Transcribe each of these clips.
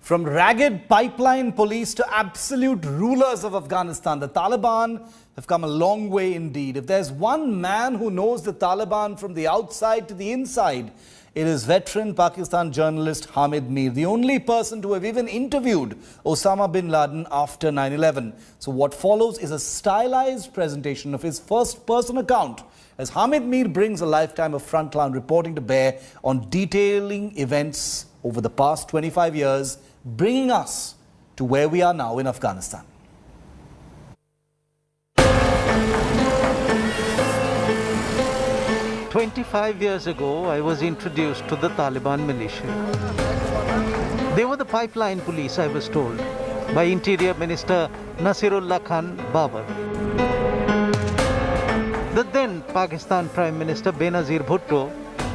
From ragged pipeline police to absolute rulers of Afghanistan, the Taliban have come a long way indeed. If there's one man who knows the Taliban from the outside to the inside, it is veteran Pakistan journalist Hamid Mir, the only person to have even interviewed Osama bin Laden after 9/11. So what follows is a stylized presentation of his first-person account as Hamid Mir brings a lifetime of frontline reporting to bear on detailing events over the past 25 years, bringing us to where we are now in Afghanistan. "25 years ago, I was introduced to the Taliban militia. They were the pipeline police, I was told, by Interior Minister Nasirullah Khan Babar. The then Pakistan Prime Minister Benazir Bhutto,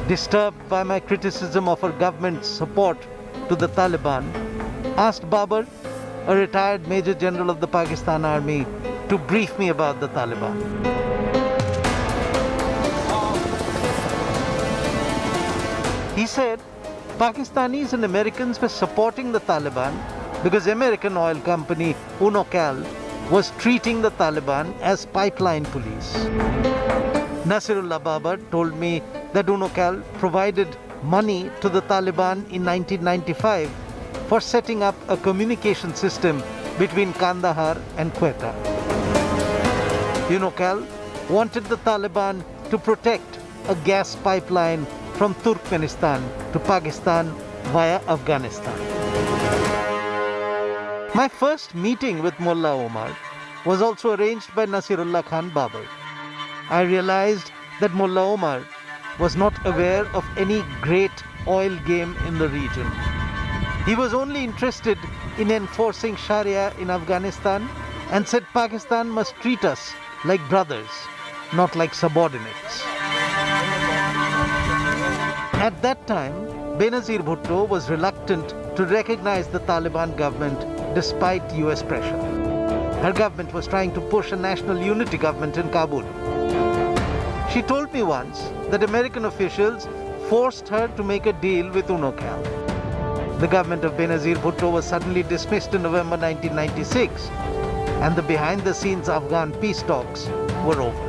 disturbed by my criticism of our government's support to the Taliban, asked Babar, a retired Major General of the Pakistan Army, to brief me about the Taliban. He said Pakistanis and Americans were supporting the Taliban because American oil company Unocal was treating the Taliban as pipeline police. Nasirullah Babar told me that Unocal provided money to the Taliban in 1995 for setting up a communication system between Kandahar and Quetta. Unocal wanted the Taliban to protect a gas pipeline from Turkmenistan to Pakistan via Afghanistan. My first meeting with Mullah Omar was also arranged by Nasirullah Khan Babar. I realized that Mullah Omar was not aware of any great oil game in the region. He was only interested in enforcing Sharia in Afghanistan and said Pakistan must treat us like brothers, not like subordinates. At that time, Benazir Bhutto was reluctant to recognize the Taliban government despite US pressure. Her government was trying to push a national unity government in Kabul. She told me once that American officials forced her to make a deal with Unocal. The government of Benazir Bhutto was suddenly dismissed in November 1996, and the behind-the-scenes Afghan peace talks were over.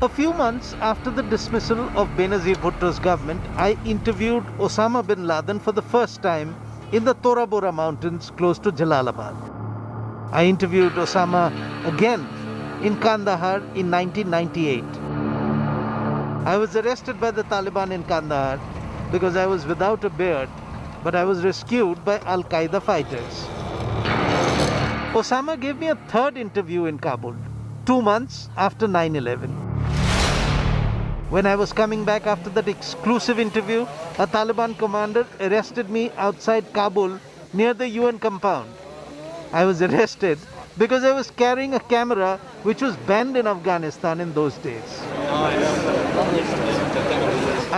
A few months after the dismissal of Benazir Bhutto's government, I interviewed Osama bin Laden for the first time in the Tora Bora mountains close to Jalalabad. I interviewed Osama again in Kandahar in 1998. I was arrested by the Taliban in Kandahar because I was without a beard, but I was rescued by Al-Qaeda fighters. Osama gave me a third interview in Kabul, 2 months after 9/11. When I was coming back after that exclusive interview, a Taliban commander arrested me outside Kabul near the UN compound. I was arrested because I was carrying a camera which was banned in Afghanistan in those days.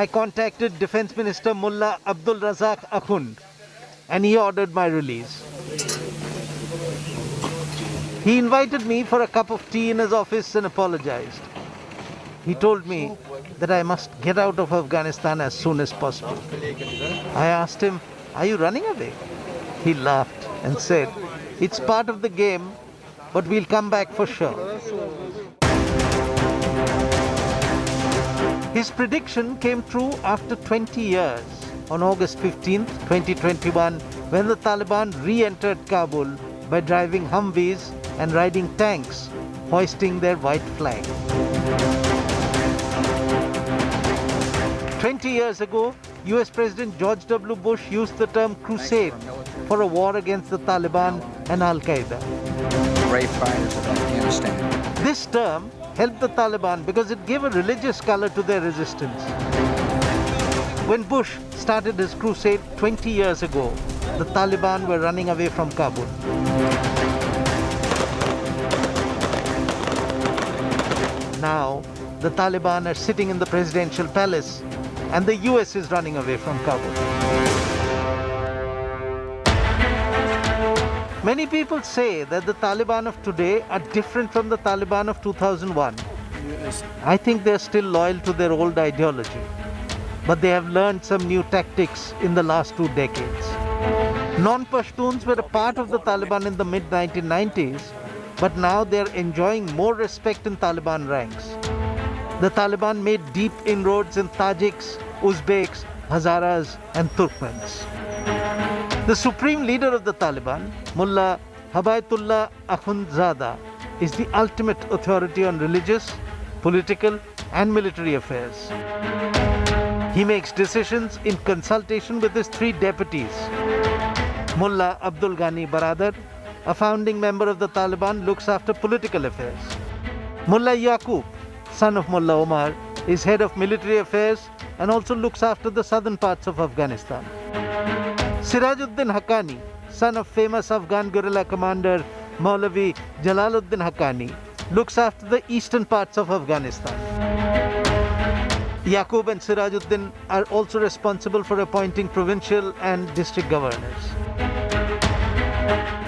I contacted Defense Minister Mullah Abdul Razak Akhund and he ordered my release. He invited me for a cup of tea in his office and apologized. He told me that I must get out of Afghanistan as soon as possible. I asked him, "Are you running away?" He laughed and said, "It's part of the game, but we'll come back for sure." His prediction came true after 20 years. On August 15th, 2021, when the Taliban re-entered Kabul by driving Humvees and riding tanks, hoisting their white flag. 20 years ago, US President George W. Bush used the term crusade for a war against the Taliban and Al-Qaeda. Brave fighters of Afghanistan. This term helped the Taliban because it gave a religious color to their resistance. When Bush started his crusade 20 years ago, the Taliban were running away from Kabul. Now, the Taliban are sitting in the presidential palace and the US is running away from Kabul. Many people say that the Taliban of today are different from the Taliban of 2001. I think they're still loyal to their old ideology. but they have learned some new tactics in the last 2 decades. Non-Pashtuns were a part of the Taliban in the mid-1990s, but now they are enjoying more respect in Taliban ranks. The Taliban made deep inroads in Tajiks, Uzbeks, Hazaras and Turkmens. The supreme leader of the Taliban, Mullah Habayatullah Akhundzada, is the ultimate authority on religious, political and military affairs. He makes decisions in consultation with his 3 deputies. Mullah Abdul Ghani Baradar, a founding member of the Taliban, looks after political affairs. Mullah Yaqub, son of Mullah Omar, is head of military affairs and also looks after the southern parts of Afghanistan. Sirajuddin Haqqani, son of famous Afghan guerrilla commander Maulavi Jalaluddin Haqqani, looks after the eastern parts of Afghanistan. Yaqub and Sirajuddin are also responsible for appointing provincial and district governors.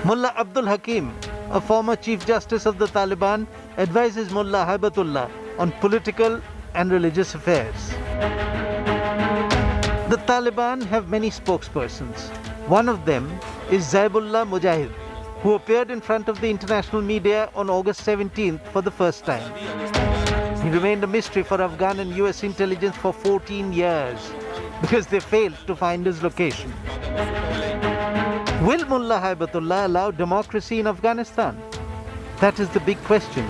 Mullah Abdul Hakim, a former Chief Justice of the Taliban, advises Mullah Haibatullah on political and religious affairs. The Taliban have many spokespersons. One of them is Zaibullah Mujahid, who appeared in front of the international media on August 17th for the first time. He remained a mystery for Afghan and US intelligence for 14 years because they failed to find his location. Will Mullah Haibatullah allow democracy in Afghanistan? That is the big question.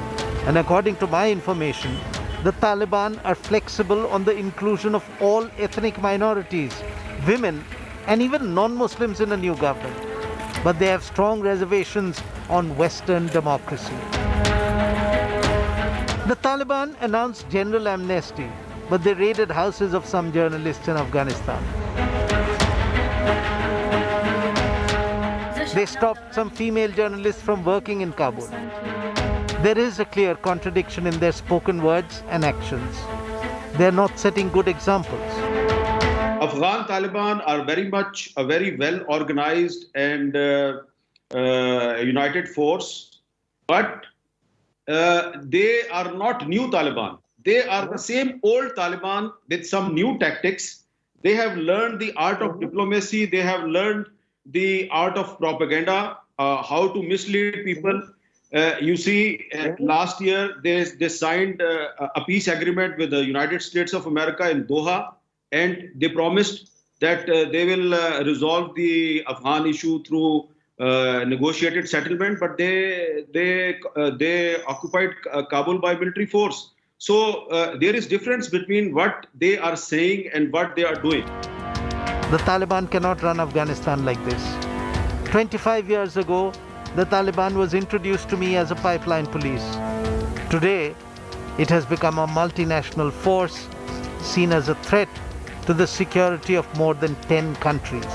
And according to my information, the Taliban are flexible on the inclusion of all ethnic minorities, women, and even non-Muslims in a new government. But they have strong reservations on Western democracy. The Taliban announced general amnesty, but they raided houses of some journalists in Afghanistan. They stopped some female journalists from working in Kabul. There is a clear contradiction in their spoken words and actions. They are not setting good examples. Afghan Taliban are very much a very well-organized and united force, but they are not new Taliban. They are the same old Taliban with some new tactics. They have learned the art of diplomacy. They have learned the art of propaganda, how to mislead people. You see, last year they signed a peace agreement with the United States of America in Doha, and they promised that they will resolve the Afghan issue through negotiated settlement, but they occupied Kabul by military force. So there is difference between what they are saying and what they are doing. The Taliban cannot run Afghanistan like this. 25 years ago, the Taliban was introduced to me as a pipeline police. Today, it has become a multinational force seen as a threat to the security of more than 10 countries.